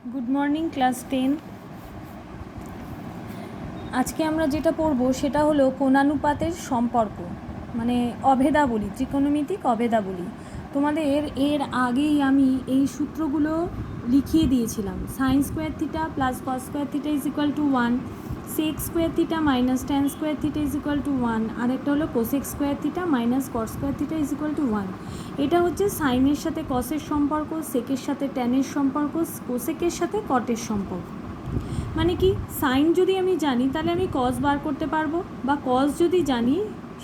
Good morning class 10। আজকে আমরা যেটা পড়ব সেটা হলো কোণানুপাতের সম্পর্ক, মানে অভেদাবলী, ত্রিকোণমিতিক অভেদাবলী। তোমাদের এর আগেই আমি এই সূত্রগুলো লিখিয়ে দিয়েছিলাম। Sine square theta plus cos square theta is equal to 1, sec square theta minus tan square theta is equal to 1, আর একটা হলো cosec square theta minus cot square theta is equal to 1। এটা হচ্ছে সাইনের সাথে কসের সম্পর্ক, সেকের সাথে ট্যানের সম্পর্ক, কোসেকের সাথে কটের সম্পর্ক। মানে কি, সাইন যদি আমি জানি তাহলে আমি কস বার করতে পারবো, বা কস যদি জানি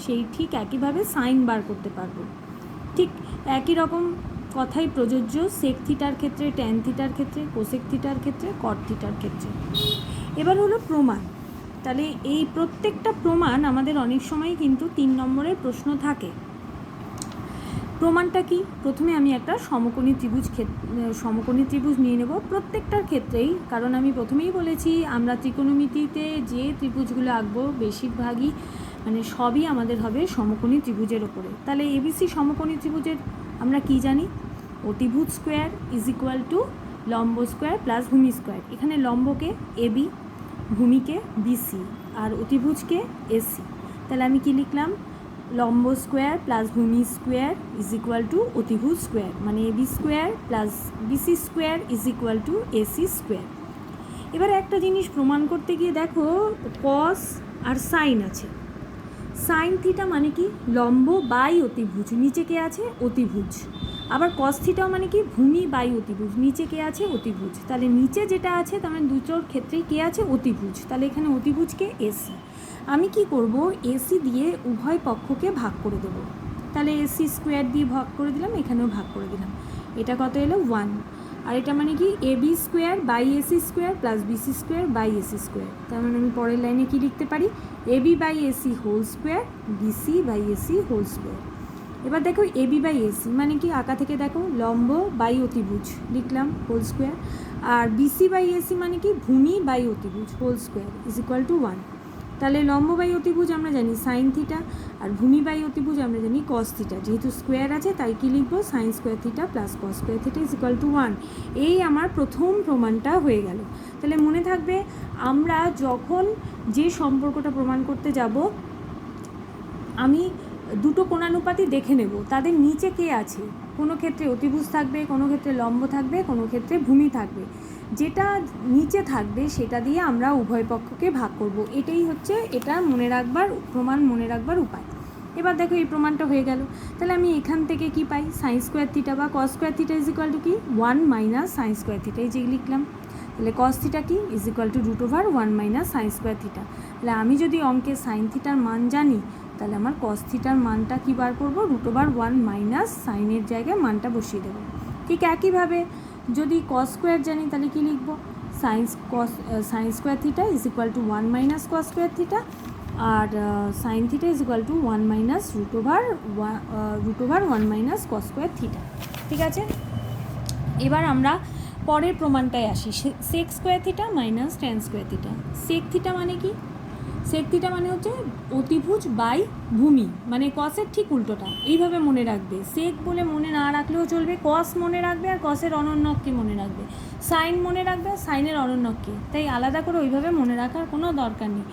সেই ঠিক একইভাবে সাইন বার করতে পারবো। ঠিক একই রকম কথাই প্রযোজ্য সেক থিটার ক্ষেত্রে, ট্যান থিটার ক্ষেত্রে, কোসেক থিটার ক্ষেত্রে, কট থিটার ক্ষেত্রে। এবার হলো প্রমাণ। তাহলে এই প্রত্যেকটা প্রমাণ আমাদের অনেক সময় কিন্তু 3 নম্বরের প্রশ্ন থাকে। প্রমাণটা কি? প্রথমে আমি একটা সমকোণী ত্রিভুজ নিয়ে নেব প্রত্যেকটার ক্ষেত্রেই, কারণ আমি প্রথমেই বলেছি আমরা ত্রিকোণমিতিতে যে ত্রিভুজগুলো আঁকবো বেশিরভাগই মানে সবই আমাদের হবে সমকোণী ত্রিভুজের ওপরে। তাহলে এবিসি সমকোণী ত্রিভুজের আমরা কি জানি? অতিভুজ স্কোয়ার ইজ ইকুয়াল টু লম্ব স্কোয়ার প্লাস ভূমি স্কোয়ার। এখানে লম্বকে এবি, ভূমিকে বিসি, আর অতিভুজকে এসি। তাহলে আমি কি লিখলাম? লম্ব স্কোয়ার প্লাস ভূমি স্কোয়ার ইজ ইকুয়াল টু অতিভুজ স্কোয়ার, মানে AB square plus BC square is equal to AC square. এবার একটা জিনিস প্রমাণ করতে গিয়ে দেখো, কস আর সাইন আছে। সাইন থিটা মানে কি? লম্ব বাই অতিভুজ, নিচে কে আছে? অতিভুজ। আবার কস থিটাও মানে কি? ভূমি বাই অতিভুজ, নিচে কে আছে? অতিভুজ। তাহলে নিচে যেটা আছে তার মানে দুটোর ক্ষেত্রেই কে আছে? অতিভুজ। তাহলে এখানে অতিভুজকে এসি। আমি কি করব? এসি দিয়ে উভয় পক্ষকে ভাগ করে দেবো। তাহলে এসি স্কোয়ার দিয়ে ভাগ করে দিলাম, এখানেও ভাগ করে দিলাম। এটা কত এলো? 1। আর এটা মানে কি? AB square by AC square plus BC square by AC square. তার মানে আমি পরের লাইনে কি লিখতে পারি? AB by AC whole square, BC by AC whole square. এবার দেখো এবি বাই এসি মানে কি? আঁকা থেকে দেখো, লম্ব বাই অতিভুজ লিখলাম হোল স্কোয়ার, আর বিসি বাই এসি মানে কি? ভূমি বাই অতিভুজ whole square is equal to 1। তাহলে লম্ব বাই অতিভুজ আমরা জানি সাইন থিটা, আর ভূমি বাই অতিভুজ আমরা জানি কস থিটা। যেহেতু স্কোয়ার আছে তাই কি লিখবো? Sine square theta plus cos square theta is equal to 1। এই আমার প্রথম প্রমাণটা হয়ে গেল। তাহলে মনে থাকবে, আমরা যখন যে সম্পর্কটা প্রমাণ করতে যাব আমি দুটো কোণানুপাতই দেখে নেব তাদের নিচে কে আছে। কোনো ক্ষেত্রে অতিভুজ থাকবে, কোনো ক্ষেত্রে লম্ব থাকবে, কোনো ক্ষেত্রে ভূমি থাকবে। যেটা নিচে থাকবে সেটা দিয়ে আমরা উভয় পক্ষকে ভাগ করব। এটাই হচ্ছে এটা মনে রাখবার প্রমাণ, মনে রাখবার উপায়। এবার দেখো এই প্রমাণটা হয়ে গেল। তাহলে আমি এখান থেকে কি পাই? সাইন স্কোয়ার থিটা বা কস square theta is equal two কি? 1 মাইনাস সাইন স্কোয়ার থিটা, এই যে লিখলাম। তাহলে কস থিটা কি? Is equal to √1 minus sine square theta. তাহলে আমি যদি অঙ্কে সাইন থিটার মান জানি তাহলে আমার কস থিটার মানটা কী বার করবো? √1 মাইনাস সাইনের জায়গায় মানটা বসিয়ে দেবো। ঠিক একইভাবে যদি কস স্কোয়ার জানি তাহলে কি লিখবো? Sine square theta is equal to 1 minus cos square theta, আর sine theta is equal to 1 minus √1 minus cos square theta. ঠিক আছে, এবার আমরা পরের প্রমাণটায় আসি। Sec square theta minus tan square theta. Sec theta মানে কি? সেক থিটা মানে হচ্ছে অতিভুজ বাই ভূমি, মানে কসের ঠিক উল্টোটা। এইভাবে মনে রাখবে, সেক বলে মনে না রাখলেও চলবে, কস মনে রাখবে আর কসের অনন্যককে মনে রাখবে, সাইন মনে রাখবে আর সাইনের অনন্যককে। তাই আলাদা করে ওইভাবে মনে রাখার কোনো দরকার নেই,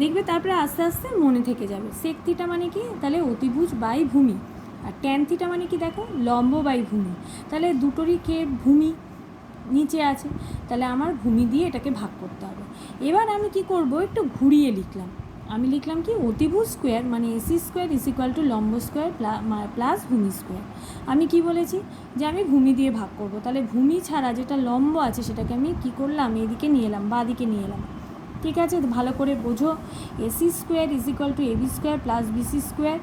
দেখবে তারপরে আস্তে আস্তে মনে থেকে যাবে। সেক থিটা মানে কি? তাহলে অতিভুজ বাই ভূমি। আর ট্যান থিটা মানে কি? দেখো, লম্ব বাই ভূমি। তাহলে দুটোরই কে? ভূমি নিচে আছে, তাহলে আমার ভূমি দিয়ে এটাকে ভাগ করতে হবে। এবার আমি কি করব? একটু ঘুরিয়ে লিখলাম। আমি লিখলাম কি? অতিভুজ স্কোয়ার মানে AC square is equal to লম্ব স্কোয়ার প্লাস ভূমি স্কোয়ার। আমি কি বলেছি? যে আমি ভূমি দিয়ে ভাগ করব। তাহলে ভূমি ছাড়া যেটা লম্ব আছে সেটাকে আমি কি করলাম? এদিকে নিয়ে এলাম, বা দিকে নিয়ে এলাম। ঠিক আছে, ভালো করে বোঝো। AC square is equal to AB square plus BC square.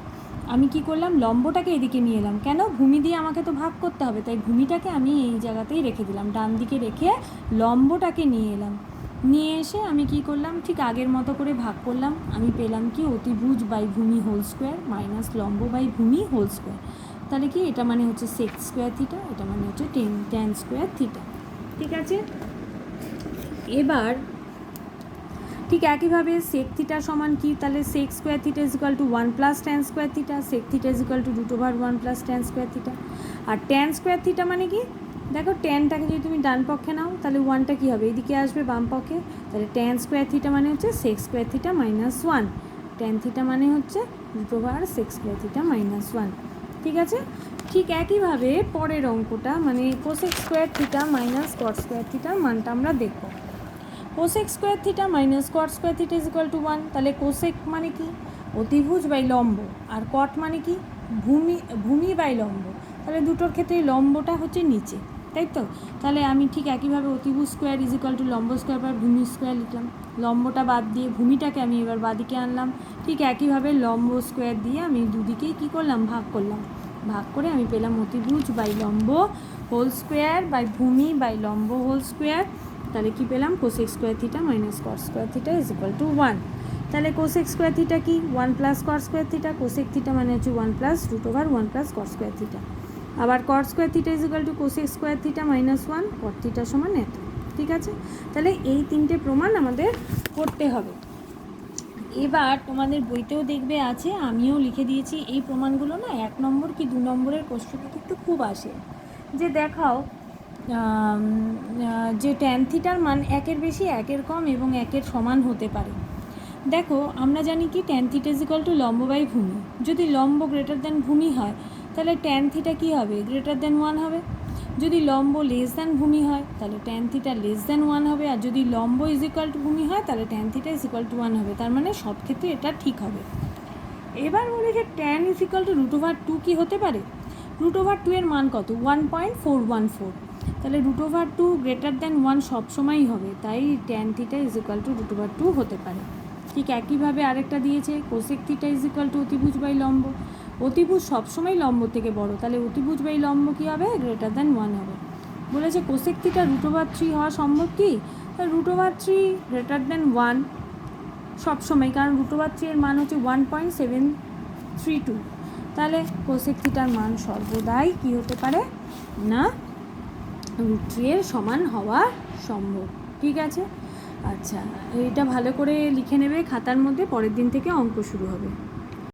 আমি কি করলাম? লম্বটাকে এদিকে নিয়ে এলাম। কেন? ভূমি দিয়ে আমাকে তো ভাগ করতে হবে, তাই ভূমিটাকে আমি এই জায়গাতেই রেখে দিলাম, ডান দিকে রেখে লম্বটাকে নিয়ে এলাম। নিয়ে এসে আমি কি করলাম? ঠিক আগের মতো করে ভাগ করলাম। আমি পেলাম কি? অতিভুজ বাই ভূমি হোল স্কোয়ার মাইনাস লম্ব বাই ভূমি হোল স্কোয়ার। তাহলে কি? এটা মানে হচ্ছে সেক স্কোয়ার থিটা, এটা মানে হচ্ছে ট্যান স্কোয়ার থিটা। ঠিক আছে, এবার ঠিক একইভাবে সেক থিটা সমান কি? তাহলে sec square theta is equal to 1 plus tan square theta, sec theta is equal to √1 plus tan square theta. আর ট্যান স্কোয়ার থিটা মানে কি? দেখো ট্যানটাকে যদি তুমি ডান পক্ষে নাও তাহলে ওয়ানটা কী হবে, এইদিকে আসবে বাম পক্ষে, তাহলে ট্যান স্কোয়ার থিটা মানে হচ্ছে sex square theta minus one, tan theta মানে হচ্ছে √ sex square theta minus one. ঠিক আছে, ঠিক একইভাবে পরের অঙ্কটা মানে cosec square theta minus cot square থিটার মানটা আমরা দেখব। Cosec square theta minus cot square theta is equal to 1, তাহলে কোসেক মানে কি অতিভুজ বাই লম্ব, আর কট মানে কি ভূমি বাই লম্ব, তাহলে দুটোর ক্ষেত্রে লম্বটা হচ্ছে নিচে, তাই তো। তাহলে আমি ঠিক একইভাবে অতিভুজ স্কোয়ার ইজ ইকুয়াল টু লম্ব স্কোয়ার বা ভূমি স্কোয়ার লিখলাম, লম্বটা বাদ দিয়ে ভূমিটাকে আমি এবার বাদিকে আনলাম, ঠিক একইভাবে লম্ব স্কোয়ার দিয়ে আমি দুদিকেই কী করলাম, ভাগ করলাম, ভাগ করে আমি পেলাম অতিভুজ বাই লম্ব হোল স্কোয়ার বাই ভূমি বাই লম্ব হোল স্কোয়ার, তাহলে কী পেলাম cosec square theta minus cot square theta is equal to 1। তাহলে কোসেক স্কোয়ার থিটা কি 1 plus cot square theta, cosec theta মানে হচ্ছে 1 plus √1 plus cot square theta, আবার cot square theta is equal to cosec square theta minus 1, cot theta সমান এত। ঠিক আছে, তাহলে এই তিনটে প্রমাণ আমাদের করতে হবে। এবার তোমাদের বইতেও দেখবে আছে, আমিও লিখে দিয়েছি, এই প্রমাণগুলো না 1 নম্বর কি 2 নম্বরের কোশ্চেনে কিন্তু খুব আসে, যে দেখাও যে ট্যান থিটার মান 1-এর বেশি 1-এর কম এবং 1-এর সমান হতে পারে। দেখো আমরা জানি কি tan theta is equal to লম্ব বাই ভূমি, যদি লম্ব গ্রেটার দ্যান ভূমি হয় তাহলে ট্যান থিটা কী হবে, গ্রেটার দ্যান 1 হবে, যদি লম্ব লেস দ্যান ভূমি হয় তাহলে ট্যান থিটা লেস দ্যান 1 হবে, আর যদি লম্ব ইজ ইকুয়াল টু ভূমি হয় তাহলে tan theta is equal to 1 হবে, তার মানে সব ক্ষেত্রে এটা ঠিক হবে। এবার বলি যে ট্যান ইজ ইকুয়াল টু √2 কী হতে পারে, √2 এর মান কত 1.414, তাহলে √2 গ্রেটার দ্যান 1 সবসময়ই হবে, তাই tan theta is equal two √2 হতে পারে। ঠিক একইভাবে আরেকটা দিয়েছে cosec theta is equal to অতিভুজ বাই লম্ব, অতিভুজ সবসময় লম্ব থেকে বড়, তাহলে অতিভুজ বাই লম্ব কী হবে, গ্রেটার দ্যান 1 হবে। বলেছে কোসেক থিটা √3 হওয়া সম্ভব কি, তাহলে √3 গ্রেটার দ্যান 1 সবসময়, কারণ √3 এর মান হচ্ছে 1.732, তাহলে কোসেক থিটার মান সর্বদাই কী হতে পারে না √3 এর সমান হওয়া সম্ভব। ঠিক আছে, আচ্ছা এটা ভালো করে লিখে নেবে খাতার মধ্যে, পরের দিন থেকে অঙ্ক শুরু হবে।